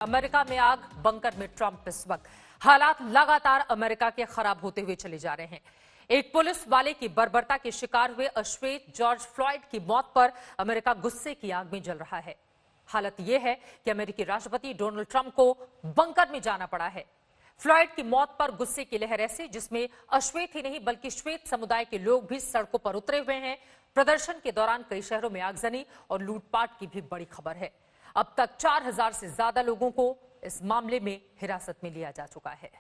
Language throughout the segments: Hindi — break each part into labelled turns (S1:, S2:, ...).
S1: अमेरिका में आग, बंकर में ट्रंप इस वक्त। हालात लगातार अमेरिका के खराब होते हुए चले जा रहे हैं। एक पुलिस वाले की बर्बरता के शिकार हुए अश्वेत जॉर्ज फ्लॉयड की मौत पर अमेरिका गुस्से की आग में जल रहा है। हालत यह है कि अमेरिकी राष्ट्रपति डोनाल्ड ट्रंप को बंकर में जाना पड़ा है। फ्लॉयड की मौत पर गुस्से की लहर ऐसी जिसमें अश्वेत ही नहीं बल्कि श्वेत समुदाय के लोग भी सड़कों पर उतरे हुए हैं। प्रदर्शन के दौरान कई शहरों में आगजनी और लूटपाट की भी बड़ी खबर है। अब तक 4000 से ज्यादा लोगों को इस मामले में हिरासत में लिया जा चुका है।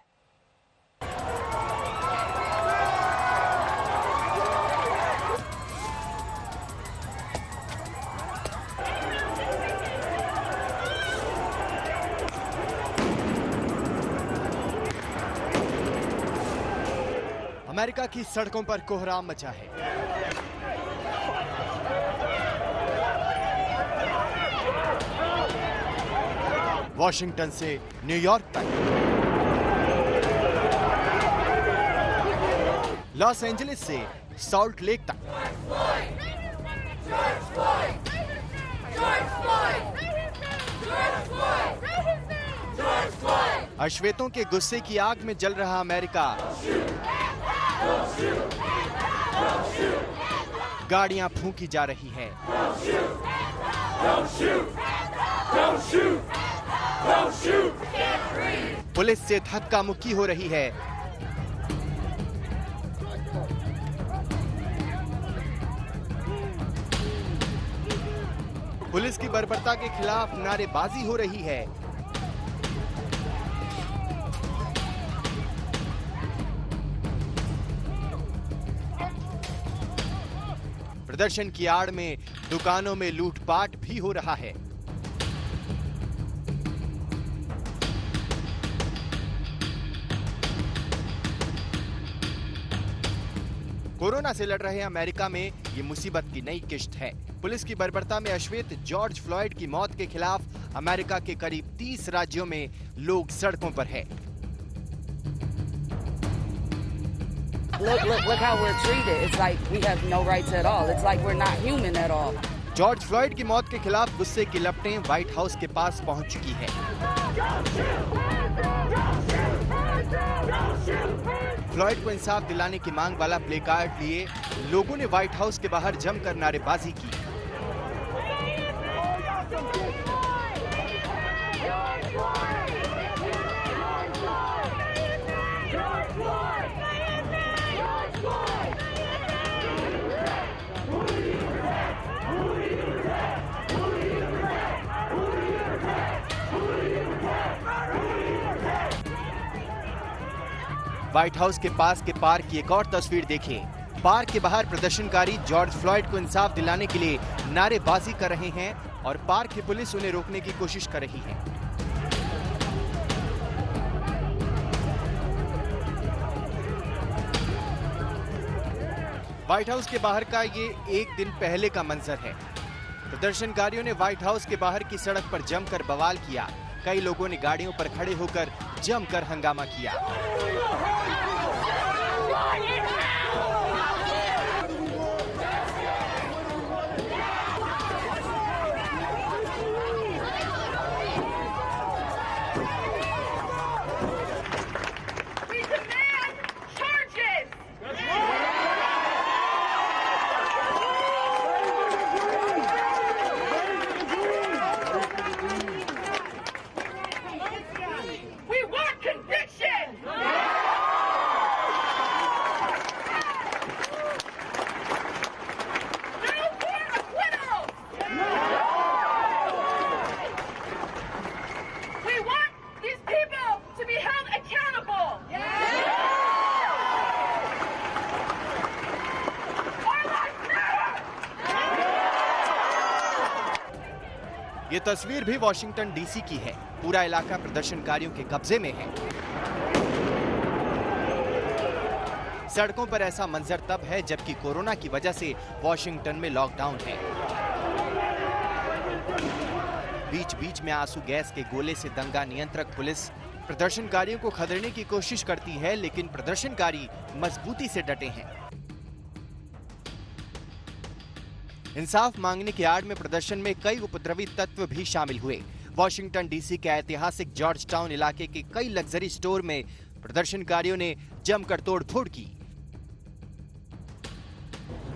S2: अमेरिका की सड़कों पर कोहराम मचा है। वॉशिंगटन से न्यूयॉर्क तक, लॉस एंजलिस से सॉल्ट लेक तक, अश्वेतों के गुस्से की आग में जल रहा अमेरिका। गाड़ियां फूंकी जा रही है। पुलिस से धक्का मुक्की हो रही है। पुलिस की बर्बरता के खिलाफ नारेबाजी हो रही है। प्रदर्शन की आड़ में दुकानों में लूटपाट भी हो रहा है। कोरोना से लड़ रहे अमेरिका में ये मुसीबत की नई किश्त है। पुलिस की बर्बरता में अश्वेत जॉर्ज फ्लॉयड की मौत के खिलाफ अमेरिका के करीब 30 राज्यों में लोग सड़कों पर है।
S3: Look how we're treated. It's like we have no rights at all. It's like we're not human at all.
S2: George Floyd की मौत के खिलाफ गुस्से की लपटें व्हाइट हाउस के पास पहुंच चुकी है। फ्लॉयड को इंसाफ दिलाने की मांग वाला प्ले कार्ड लिए लोगों ने व्हाइट हाउस के बाहर जमकर नारेबाजी की। व्हाइट हाउस के पास के पार्क की एक और तस्वीर देखें। पार्क के बाहर प्रदर्शनकारी जॉर्ज फ्लॉयड को इंसाफ दिलाने के लिए नारेबाजी कर रहे हैं और पार्क की पुलिस उन्हें रोकने की कोशिश कर रही है। व्हाइट हाउस के बाहर का ये एक दिन पहले का मंजर है। प्रदर्शनकारियों ने व्हाइट हाउस के बाहर की सड़क पर जमकर बवाल किया। कई लोगों ने गाड़ियों पर खड़े होकर जमकर हंगामा किया। ये तस्वीर भी वॉशिंगटन डीसी की है। पूरा इलाका प्रदर्शनकारियों के कब्जे में है। सड़कों पर ऐसा मंजर तब है जबकि कोरोना की वजह से वॉशिंगटन में लॉकडाउन है। बीच बीच में आंसू गैस के गोले से दंगा नियंत्रक पुलिस प्रदर्शनकारियों को खदेड़ने की कोशिश करती है, लेकिन प्रदर्शनकारी मजबूती से डटे हैं। इंसाफ मांगने की आड़ में प्रदर्शन में कई उपद्रवी तत्व भी शामिल हुए। वॉशिंगटन डीसी के ऐतिहासिक जॉर्ज टाउन इलाके के कई लग्जरी स्टोर में प्रदर्शनकारियों ने जमकर तोड़फोड़ की।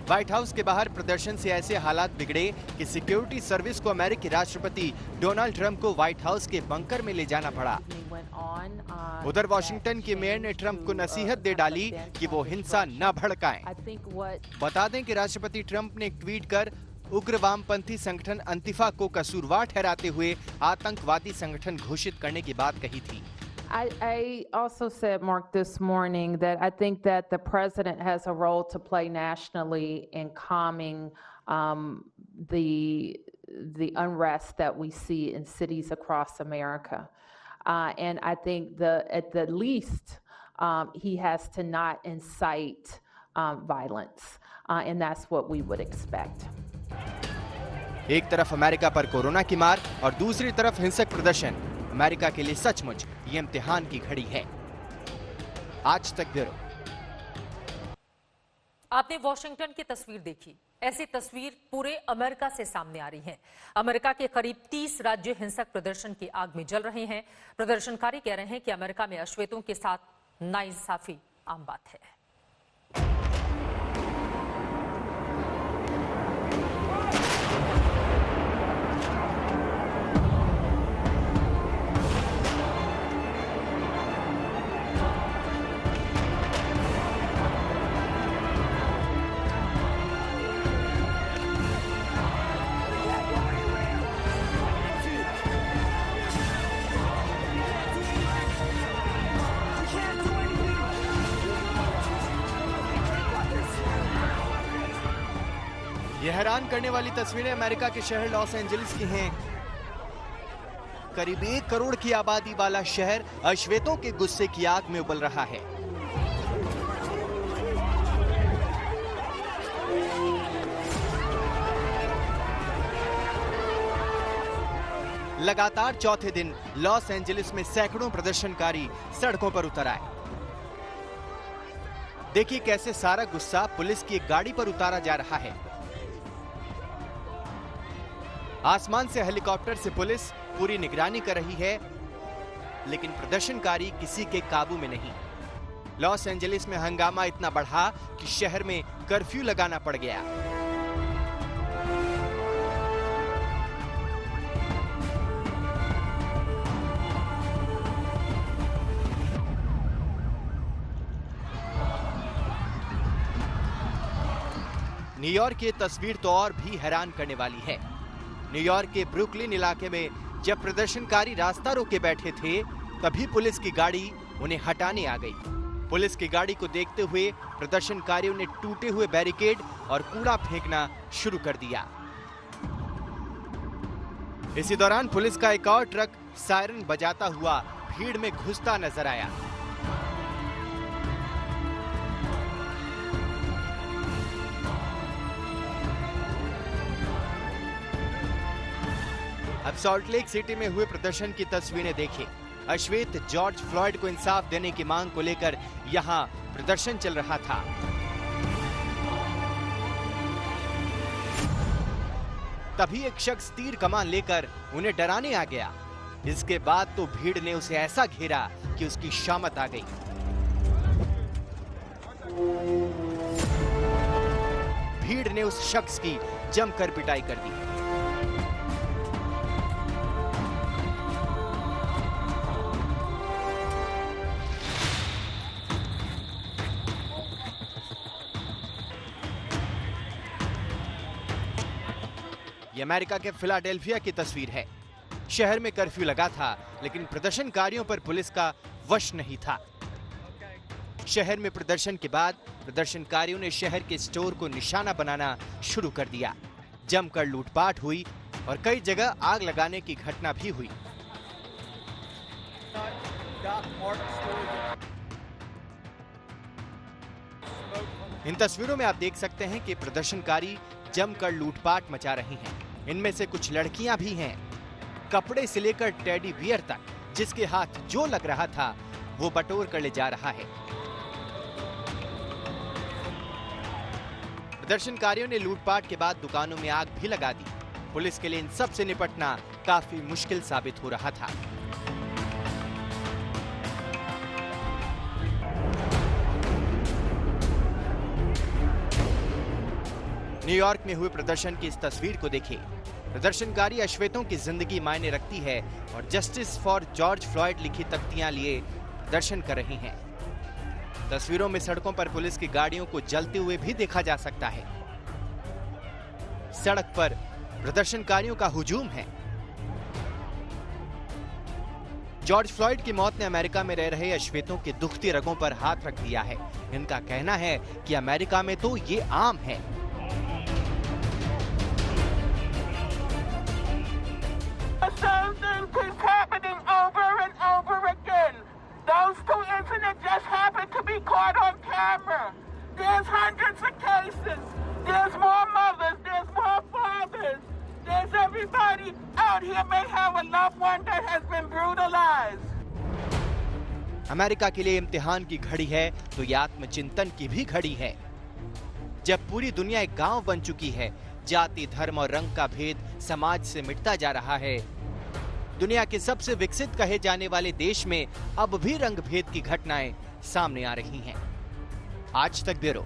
S2: व्हाइट हाउस के बाहर प्रदर्शन से ऐसे हालात बिगड़े कि सिक्योरिटी सर्विस को अमेरिकी राष्ट्रपति डोनाल्ड ट्रंप को व्हाइट हाउस के बंकर में ले जाना पड़ा। उधर वॉशिंगटन की मेयर ने ट्रंप को नसीहत दे डाली कि वो हिंसा न भड़काएं। बता दें कि राष्ट्रपति ट्रंप ने एक ट्वीट कर उग्र वामपंथी संगठन अंतिफा को कसूरवार ठहराते हुए आतंकवादी संगठन घोषित करने की बात कही थी।
S4: I also said, Mark, this morning that I think that the president has a role to play nationally in calming the unrest that we see in cities across America. And I think at the least he has to not incite violence. And that's what we would expect.
S2: एक तरफ अमेरिका पर कोरोना की मार और दूसरी तरफ हिंसक प्रदर्शन। अमेरिका के लिए सचमुच ये इम्तिहान की घड़ी है। आज तक ब्यूरो।
S1: आपने वॉशिंगटन की तस्वीर देखी। ऐसी तस्वीर पूरे अमेरिका से सामने आ रही है। अमेरिका के करीब 30 राज्य हिंसक प्रदर्शन की आग में जल रहे हैं। प्रदर्शनकारी कह रहे हैं कि अमेरिका में अश्वेतों के साथ नाइंसाफी आम बात है।
S2: ये हैरान करने वाली तस्वीरें अमेरिका के शहर लॉस एंजलिस की हैं। करीब 1 करोड़ की आबादी वाला शहर अश्वेतों के गुस्से की आग में उबल रहा है। लगातार चौथे दिन लॉस एंजलिस में सैकड़ों प्रदर्शनकारी सड़कों पर उतर आए। देखिए कैसे सारा गुस्सा पुलिस की एक गाड़ी पर उतारा जा रहा है। आसमान से हेलीकॉप्टर से पुलिस पूरी निगरानी कर रही है, लेकिन प्रदर्शनकारी किसी के काबू में नहीं। लॉस एंजलिस में हंगामा इतना बढ़ा कि शहर में कर्फ्यू लगाना पड़ गया। न्यूयॉर्क की तस्वीर तो और भी हैरान करने वाली है। न्यूयॉर्क के ब्रुकलिन इलाके में जब प्रदर्शनकारी रास्ता रोके बैठे थे, तभी पुलिस की गाड़ी उन्हें हटाने आ गई। पुलिस की गाड़ी को देखते हुए प्रदर्शनकारियों ने टूटे हुए बैरिकेड और कूड़ा फेंकना शुरू कर दिया। इसी दौरान पुलिस का एक और ट्रक सायरन बजाता हुआ भीड़ में घुसता नजर आया। अब सॉल्ट लेक सिटी में हुए प्रदर्शन की तस्वीरें देखिए। अश्वेत जॉर्ज फ्लॉयड को इंसाफ देने की मांग को लेकर यहां प्रदर्शन चल रहा था। तभी एक शख्स तीर कमान लेकर उन्हें डराने आ गया। इसके बाद तो भीड़ ने उसे ऐसा घेरा कि उसकी शामत आ गई। भीड़ ने उस शख्स की जमकर पिटाई कर दी। ये अमेरिका के फिलाडेल्फिया की तस्वीर है। शहर में कर्फ्यू लगा था, लेकिन प्रदर्शनकारियों पर पुलिस का वश नहीं था। शहर में प्रदर्शन के बाद प्रदर्शनकारियों ने शहर के स्टोर को निशाना बनाना शुरू कर दिया। जमकर लूटपाट हुई और कई जगह आग लगाने की घटना भी हुई। इन तस्वीरों में आप देख सकते हैं कि प्रदर्शनकारी जमकर लूटपाट मचा रही हैं। इनमें से कुछ लड़कियां भी हैं। कपड़े से लेकर टेडी बियर तक जिसके हाथ जो लग रहा था वो बटोर कर ले जा रहा है। प्रदर्शनकारियों ने लूटपाट के बाद दुकानों में आग भी लगा दी। पुलिस के लिए इन सब से निपटना काफी मुश्किल साबित हो रहा था। न्यूयॉर्क में हुए प्रदर्शन की इस तस्वीर को देखिए। प्रदर्शनकारी अश्वेतों की जिंदगी मायने रखती है और जस्टिस फॉर जॉर्ज फ्लॉयड लिखी तख्तियां लिए प्रदर्शन कर रही हैं। तस्वीरों में सड़कों पर पुलिस की गाड़ियों को जलते हुए भी देखा जा सकता है। सड़क पर प्रदर्शनकारियों का हुजूम है। जॉर्ज फ्लॉयड की मौत ने अमेरिका में रह रहे अश्वेतों के दुखती रगों पर हाथ रख दिया है। इनका कहना है कि अमेरिका में तो ये आम है।
S5: The same thing keeps happening over and over again. Those two incidents just happened to be caught on camera. There's hundreds of cases. There's more mothers. There's more fathers. There's everybody out here may have a loved one that has been brutalized.
S2: America के लिए इम्तिहान की घड़ी है तो ये आत्मचिंतन की भी घड़ी है। जब पूरी दुनिया एक गांव बन चुकी है, जाति, धर्म और रंग का भेद समाज से मिटता जा रहा है, दुनिया के सबसे विकसित कहे जाने वाले देश में अब भी रंग भेद की घटनाएं सामने आ रही हैं। आज तक ब्यूरो।